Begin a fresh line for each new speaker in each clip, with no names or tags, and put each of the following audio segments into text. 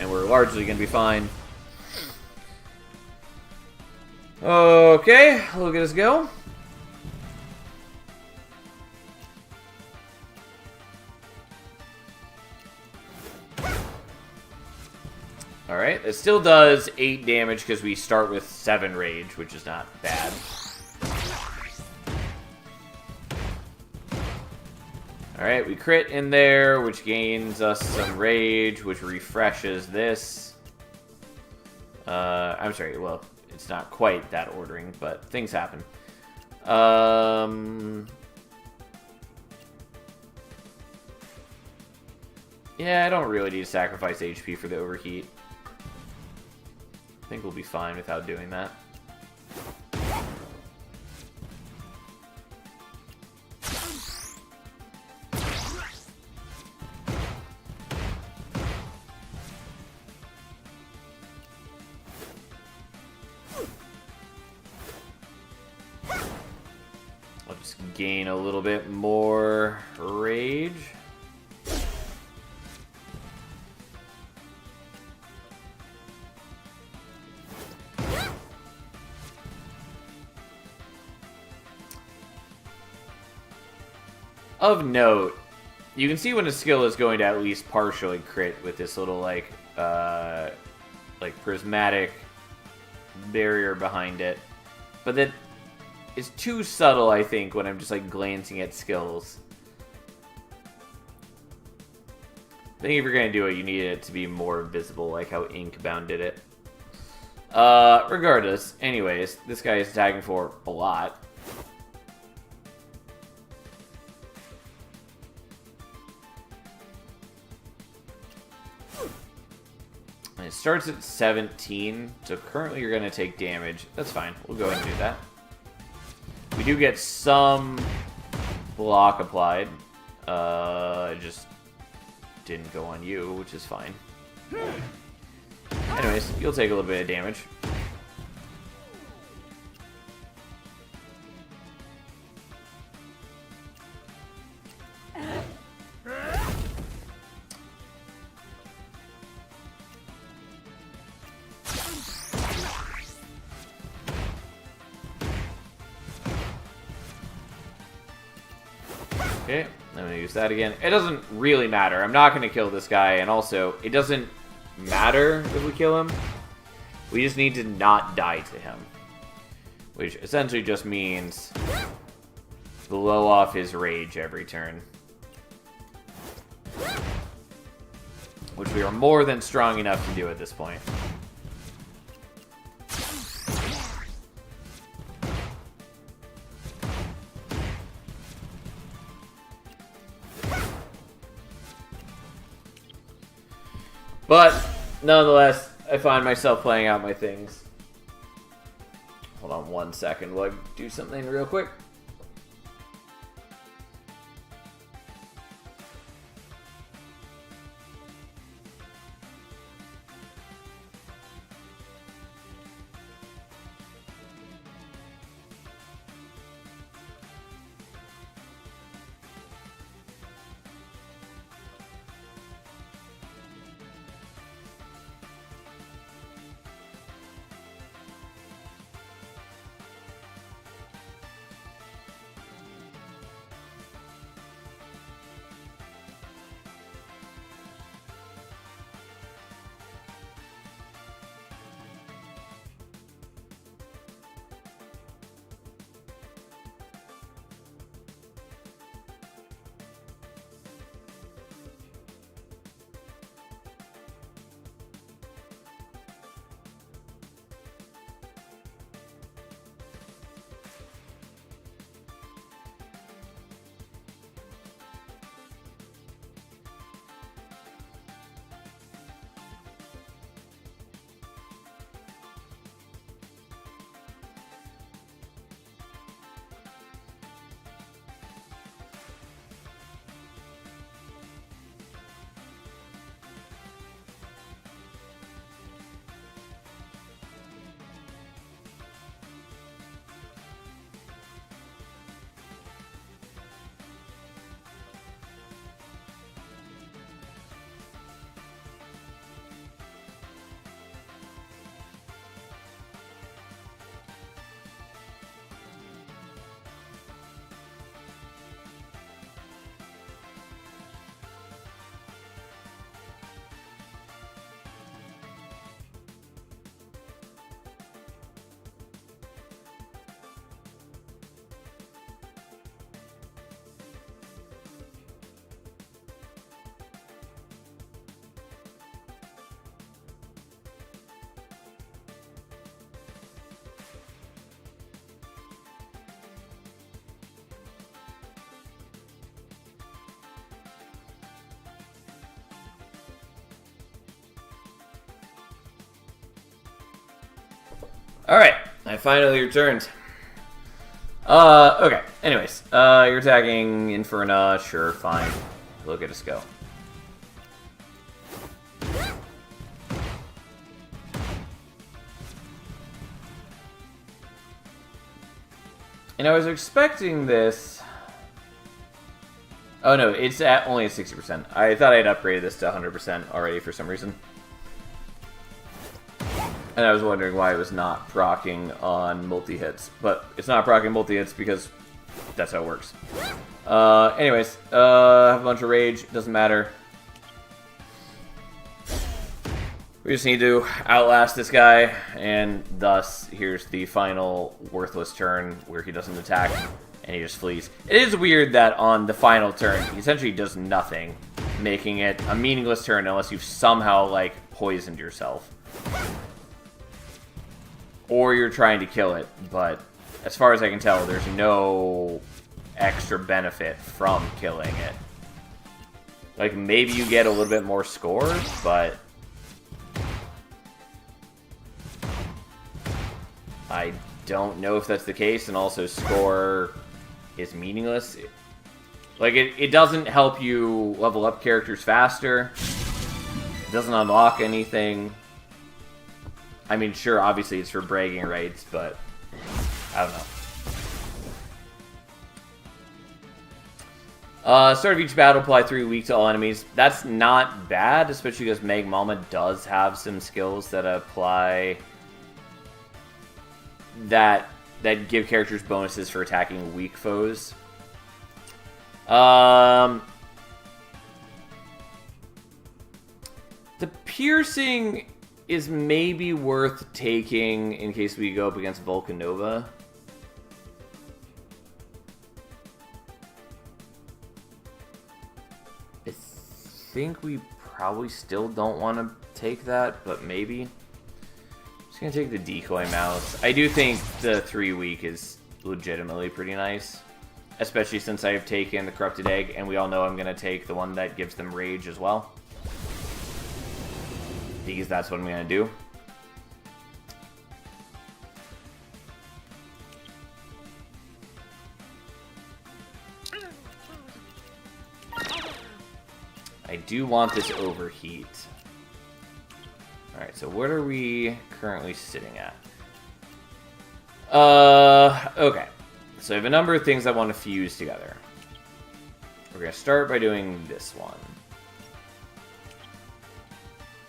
and we're largely going to be fine. Okay, look at us go. Alright, it still does 8 damage because we start with 7 rage, which is not bad. Alright, we crit in there, which gains us some rage, which refreshes this. I'm sorry, well, it's not quite that ordering, but things happen. Yeah, I don't really need to sacrifice HP for the overheat. I think we'll be fine without doing that. I'll just gain a little bit more rage. Of note, you can see when a skill is going to at least partially crit with this little like prismatic barrier behind it, but that is too subtle, I think, when I'm just like glancing at skills. I think if you're gonna do it, you need it to be more visible, like how Inkbound did it. Regardless, anyways, this guy is attacking for a lot. And it starts at 17, so currently you're going to take damage. That's fine. We'll go ahead and do that. We do get some block applied. It just didn't go on you, which is fine. Anyways, you'll take a little bit of damage. Okay, I'm going to use that again. It doesn't really matter. I'm not going to kill this guy, and also, it doesn't matter if we kill him. We just need to not die to him. Which essentially just means blow off his rage every turn. Which we are more than strong enough to do at this point. But, nonetheless, I find myself playing out my things. Hold on 1 second while I do something real quick. Alright, I finally returned. Okay. Anyways, you're attacking Inferna. Sure, fine. Look at us go. And I was expecting this... Oh no, it's at only at 60%. I thought I had upgraded this to 100% already for some reason. And I was wondering why it was not proccing on multi-hits. But it's not proccing multi-hits because that's how it works. Anyways, have a bunch of rage. Doesn't matter. We just need to outlast this guy, and thus, here's the final worthless turn where he doesn't attack, and he just flees. It is weird that on the final turn, he essentially does nothing, making it a meaningless turn unless you've somehow, like, poisoned yourself. Or you're trying to kill it, but as far as I can tell, there's no extra benefit from killing it. Like, maybe you get a little bit more scores, but... I don't know if that's the case, and also score is meaningless. Like, it doesn't help you level up characters faster. It doesn't unlock anything. I mean, sure, obviously it's for bragging rights, but I don't know. Start of each battle, apply 3 weak to all enemies. That's not bad, especially because Meg Mama does have some skills that apply... that give characters bonuses for attacking weak foes. The piercing is maybe worth taking in case we go up against Volcanova. I think we probably still don't want to take that, but maybe. I'm gonna take the decoy mouse. I do think the 3 weak is legitimately pretty nice. Especially since I've taken the corrupted egg, and we all know I'm gonna take the one that gives them rage as well. Because that's what I'm gonna do. I do want this overheat. Alright, so what are we currently sitting at? Okay. So I have a number of things I want to fuse together. We're going to start by doing this one.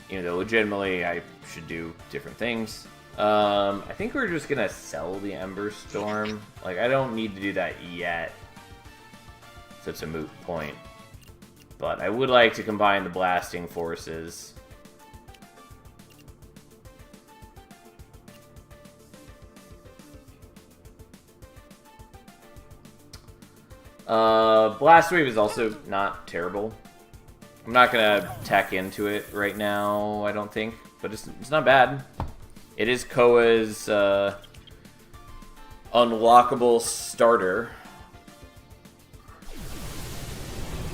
Even though legitimately I should do different things. I think we're just going to sell the Ember Storm. Like, I don't need to do that yet. So it's a moot point. But I would like to combine the blasting forces. Blast Wave is also not terrible. I'm not gonna tech into it right now, I don't think, but it's not bad. It is Koa's unlockable starter,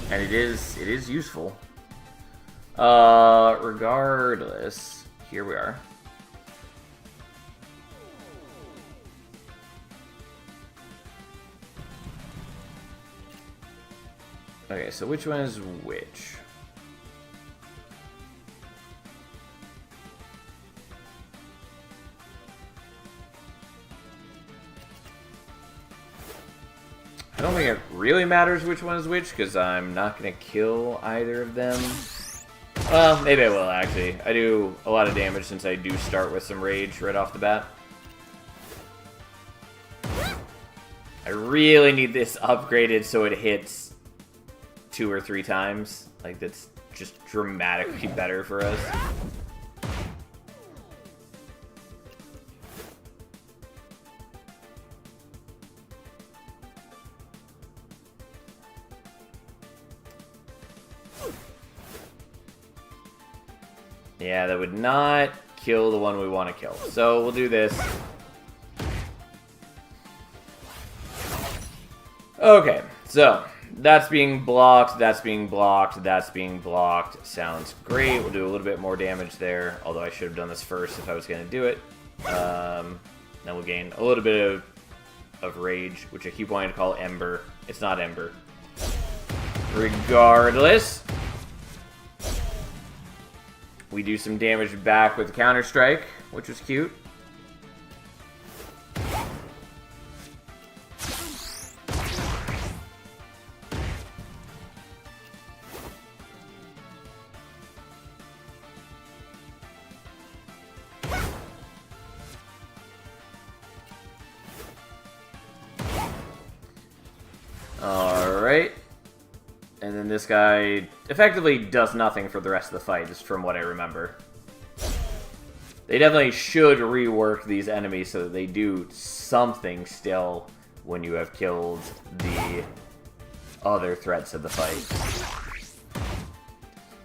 and it is useful. Regardless, here we are. Okay, so which one is which? I don't think it really matters which one is which, because I'm not going to kill either of them. Well, maybe I will, actually. I do a lot of damage since I do start with some rage right off the bat. I really need this upgraded so it hits 2 or 3 times. Like, that's just dramatically better for us. Yeah, that would not kill the one we want to kill. So we'll do this. Okay, so that's being blocked, that's being blocked, that's being blocked. Sounds great. We'll do a little bit more damage there, although I should have done this first if I was going to do it. Then we'll gain a little bit of rage, which I keep wanting to call Ember. It's not Ember. Regardless, we do some damage back with Counter Strike, which was cute. Alright. And then this guy effectively does nothing for the rest of the fight, just from what I remember. They definitely should rework these enemies so that they do something still when you have killed the other threats of the fight.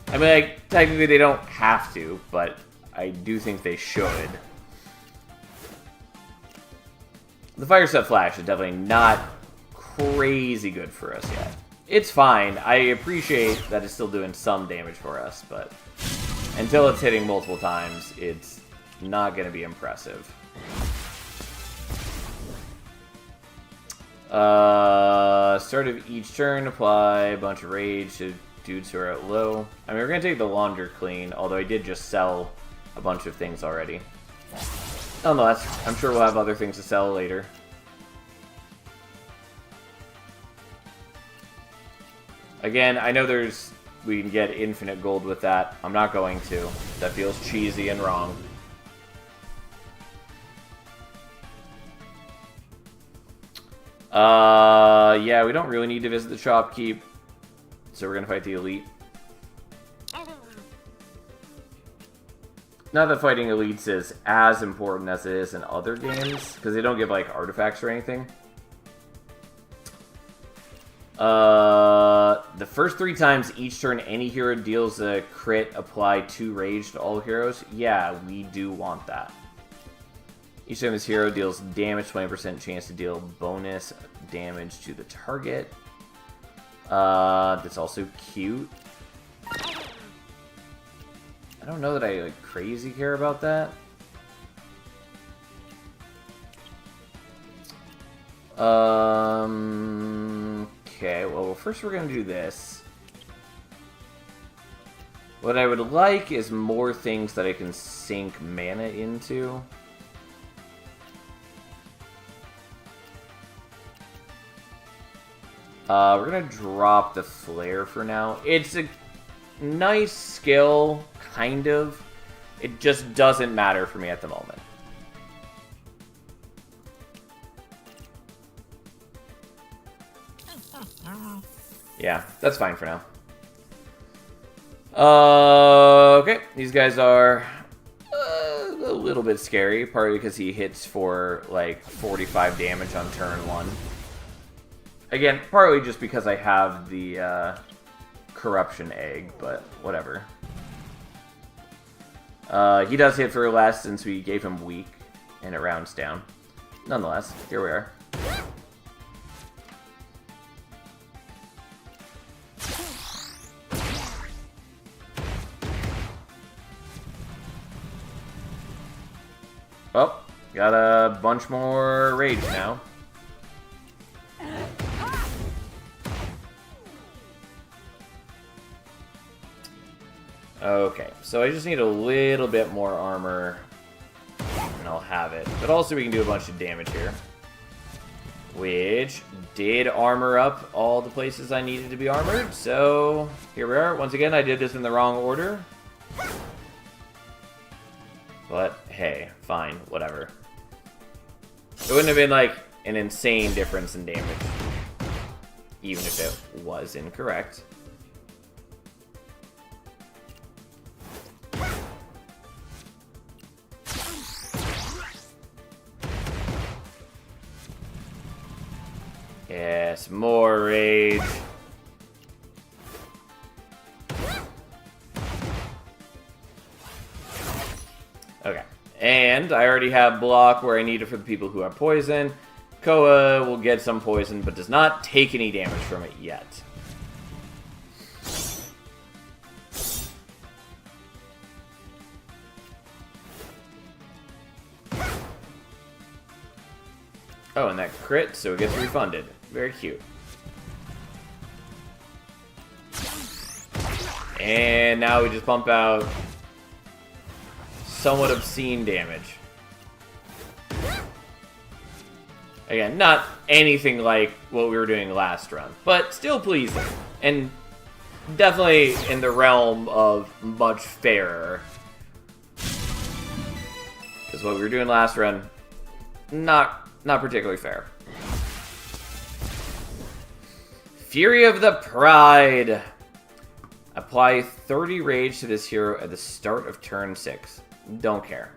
I mean, like, technically they don't have to, but I do think they should. The Fire Set Flash is definitely not crazy good for us yet. It's fine. I appreciate that it's still doing some damage for us, but until it's hitting multiple times, it's not going to be impressive. Start of each turn, apply a bunch of rage to dudes who are at low. I mean, we're going to take the Launder Clean, although I did just sell a bunch of things already. Nonetheless, I'm sure we'll have other things to sell later. Again, I know we can get infinite gold with that. I'm not going to. That feels cheesy and wrong. Yeah, we don't really need to visit the shopkeep, so we're gonna fight the elite. Not that fighting elites is as important as it is in other games, because they don't give, like, artifacts or anything. The first 3 times each turn any hero deals a crit, apply 2 rage to all heroes. Yeah, we do want that. Each time this hero deals damage, 20% chance to deal bonus damage to the target. That's also cute. I don't know that I, like, crazy care about that. Okay, well, first we're gonna do this. What I would like is more things that I can sink mana into. We're gonna drop the flare for now. It's a nice skill, kind of. It just doesn't matter for me at the moment. Yeah, that's fine for now. Okay, these guys are a little bit scary, partly because he hits for like 45 damage on turn 1. Again, partly just because I have the corruption egg, but whatever. He does hit for less since we gave him weak, and it rounds down. Nonetheless, here we are. Oh, got a bunch more rage now. Okay, so I just need a little bit more armor, and I'll have it. But also we can do a bunch of damage here. Which did armor up all the places I needed to be armored, so here we are. Once again, I did this in the wrong order. But, hey, fine, whatever. It wouldn't have been, like, an insane difference in damage. Even if it was incorrect. Yes, more rage. Okay, and I already have block where I need it for the people who have poison. Koa will get some poison, but does not take any damage from it yet. Oh, and that crit, so it gets refunded. Very cute. And now we just pump out somewhat obscene damage. Again, not anything like what we were doing last run, but still pleasing. And definitely in the realm of much fairer. Because what we were doing last run, not particularly fair. Fury of the Pride. Apply 30 rage to this hero at the start of turn 6. Don't care.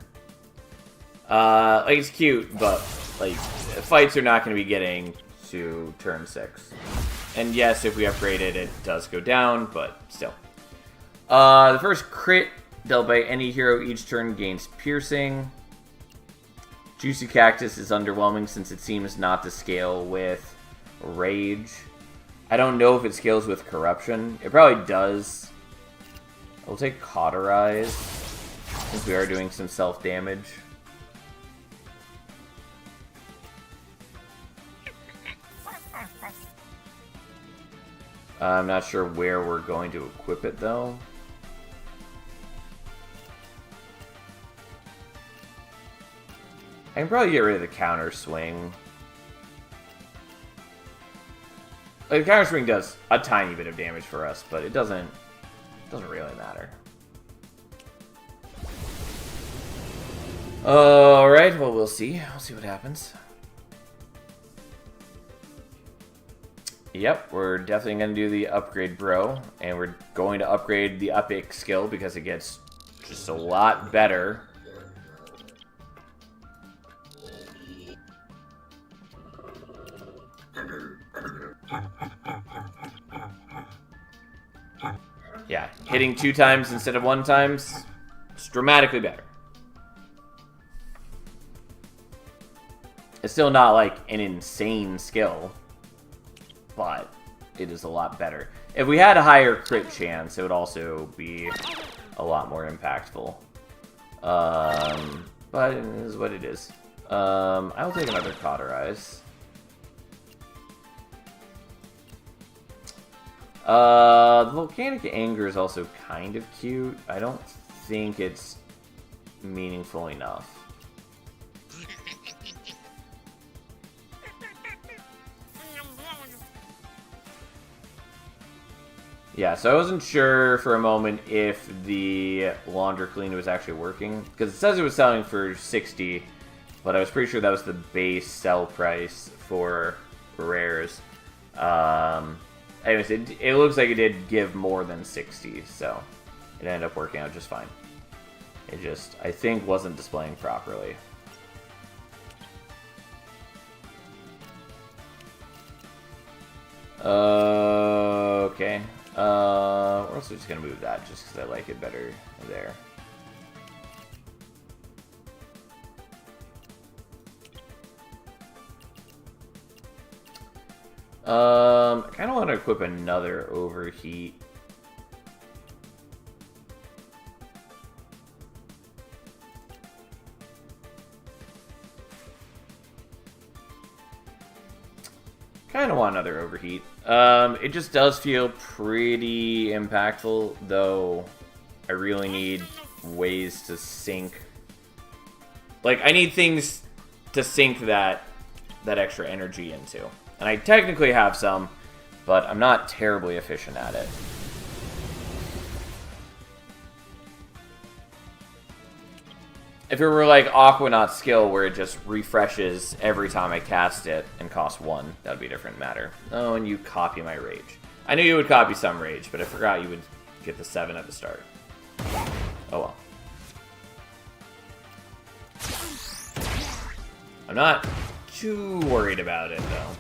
Like, it's cute, but, like, fights are not going to be getting to turn 6. And yes, if we upgrade it, it does go down, but still. The first crit dealt by any hero each turn gains piercing. Juicy Cactus is underwhelming since it seems not to scale with rage. I don't know if it scales with corruption. It probably does. We'll take Cauterize, since we are doing some self-damage. I'm not sure where we're going to equip it, though. I can probably get rid of the counter swing. Like, the counter swing does a tiny bit of damage for us, but it doesn't really matter. Alright, well, we'll see. We'll see what happens. Yep, we're definitely going to do the upgrade, bro. And we're going to upgrade the epic skill because it gets just a lot better. Yeah, hitting 2 times instead of 1 times, it's dramatically better. It's still not like an insane skill, but it is a lot better. If we had a higher crit chance, it would also be a lot more impactful. But it is what it is. I will take another Cauterize. The Volcanic Anger is also kind of cute. I don't think it's meaningful enough. Yeah, so I wasn't sure for a moment if the Launder Clean was actually working. Because it says it was selling for 60, but I was pretty sure that was the base sell price for rares. Anyways, it looks like it did give more than 60, so it ended up working out just fine. It just, I think, wasn't displaying properly. Okay. We're also just gonna move that just because I like it better there. I kind of want to equip another Overheat. Kind of want another Overheat. It just does feel pretty impactful, though I really need ways to sink. Like, I need things to sink that extra energy into. And I technically have some, but I'm not terribly efficient at it. If it were like Aquanaut skill, where it just refreshes every time I cast it and costs 1, that would be a different matter. Oh, and you copy my rage. I knew you would copy some rage, but I forgot you would get the 7 at the start. Oh well. I'm not too worried about it, though.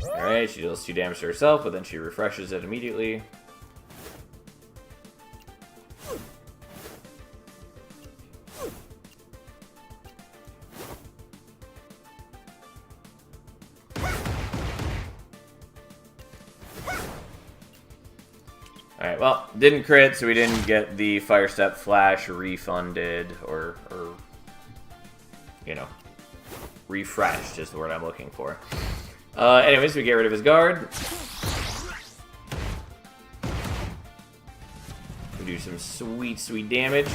Alright, she deals 2 damage to herself, but then she refreshes it immediately. Alright, well, didn't crit, so we didn't get the Fire Step Flash refunded, or you know, refreshed is the word I'm looking for. Anyways, we get rid of his guard. We do some sweet, sweet damage.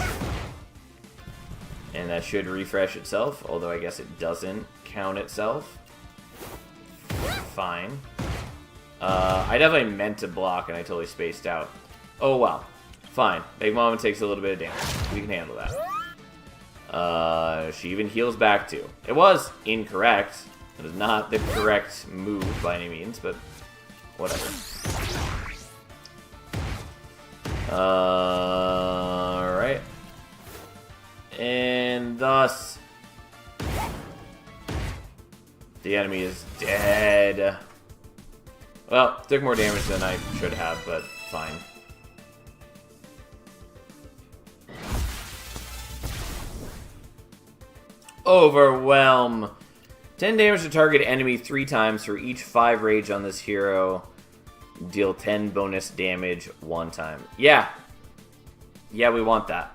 And that should refresh itself, although I guess it doesn't count itself. Fine. I definitely meant to block and I totally spaced out. Oh well. Fine. Big Mama takes a little bit of damage. We can handle that. She even heals back too. It was incorrect. It is not the correct move by any means, but whatever. Alright. And thus, the enemy is dead. Well, took more damage than I should have, but fine. Overwhelm. 10 damage to target enemy 3 times for each 5 rage on this hero. Deal 10 bonus damage 1 time. Yeah. Yeah, we want that.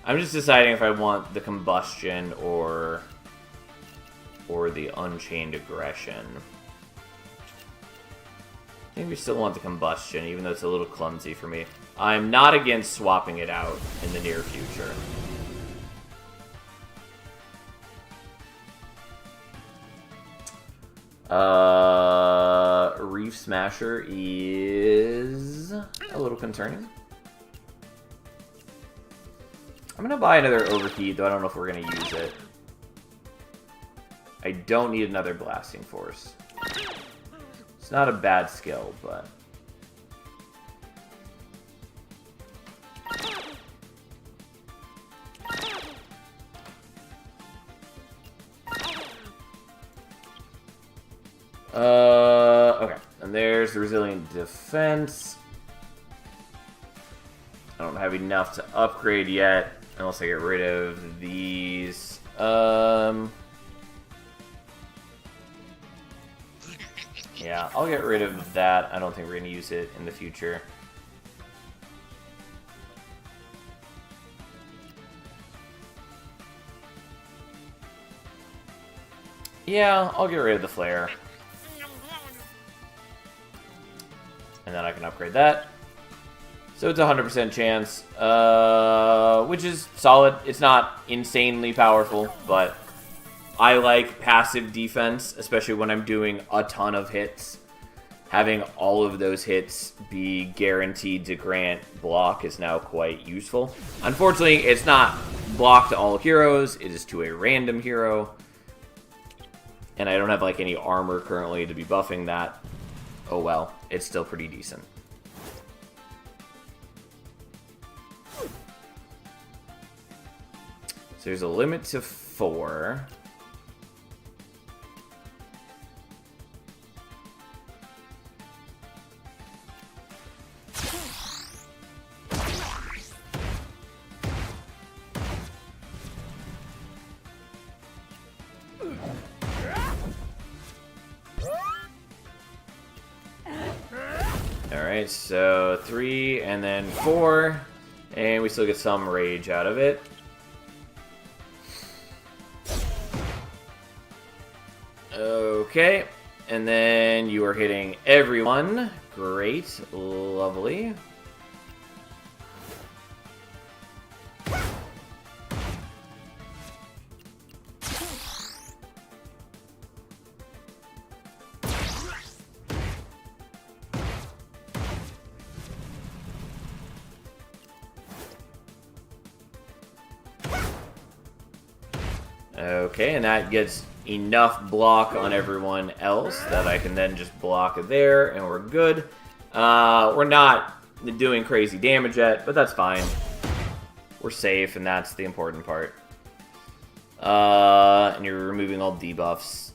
I'm just deciding if I want the combustion or the unchained aggression. I think we still want the combustion, even though it's a little clumsy for me. I'm not against swapping it out in the near future. Reef Smasher is a little concerning. I'm gonna buy another Overheat, though I don't know if we're gonna use it. I don't need another Blasting Force. It's not a bad skill, but... okay. And there's the Resilient Defense. I don't have enough to upgrade yet, unless I get rid of these. Yeah, I'll get rid of that. I don't think we're going to use it in the future. Yeah, I'll get rid of the flare. And then I can upgrade that. So it's a 100% chance, which is solid. It's not insanely powerful, but I like passive defense, especially when I'm doing a ton of hits. Having all of those hits be guaranteed to grant block is now quite useful. Unfortunately, it's not block to all heroes. It is to a random hero. And I don't have like any armor currently to be buffing that. Oh well, it's still pretty decent. So there's a limit to 4. Alright, so 3 and then 4. And we still get some rage out of it. Okay, and then you are hitting everyone. Great, lovely. Okay, and that gets enough block on everyone else that I can then just block there, and we're good. We're not doing crazy damage yet, but that's fine. We're safe, and that's the important part. And you're removing all debuffs.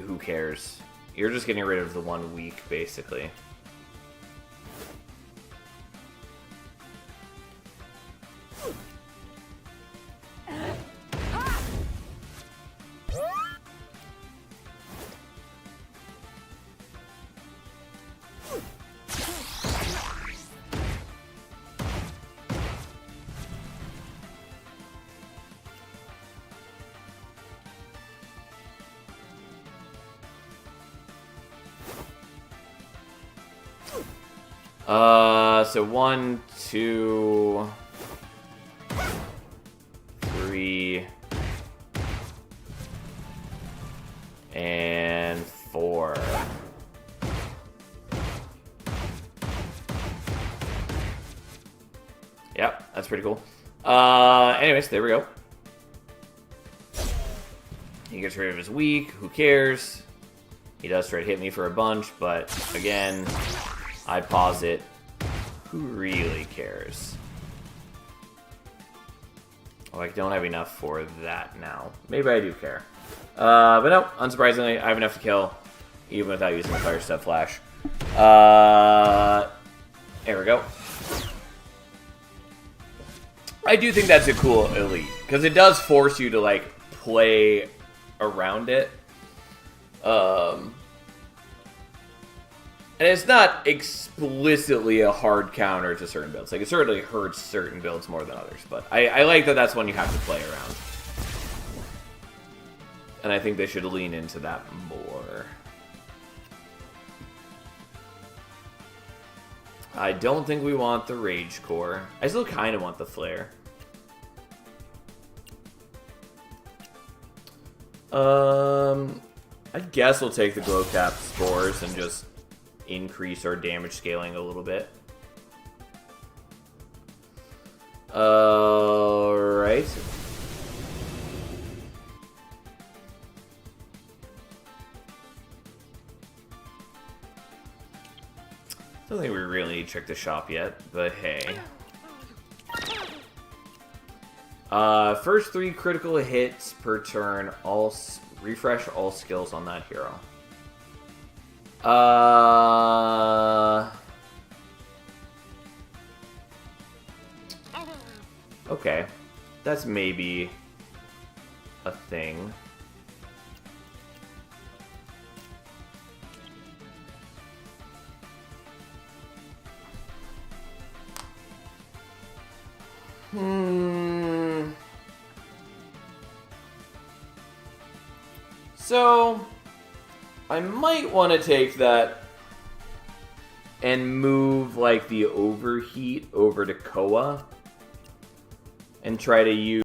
Who cares? You're just getting rid of the 1 weak, basically. So 1, 2, 3, and 4. Yep, that's pretty cool. Anyways, there we go. He gets rid of his weak. Who cares? He does try to hit me for a bunch, but again, I pause it. Who really cares? Oh, I don't have enough for that now. Maybe I do care. But no, unsurprisingly, I have enough to kill, even without using the Fire Step Flash. There we go. I do think that's a cool elite, because it does force you to, like, play around it. And it's not explicitly a hard counter to certain builds. Like, it certainly hurts certain builds more than others. But I like that that's one you have to play around. And I think they should lean into that more. I don't think we want the Rage Core. I still kind of want the Flare. I guess we'll take the Glow Cap Spores and just increase our damage scaling a little bit. Alright. Don't think we really need to check the shop yet, but hey. First 3 critical hits per turn, refresh all skills on that hero. Okay. That's maybe a thing. So, I might want to take that and move, like, the Overheat over to Koa and try to use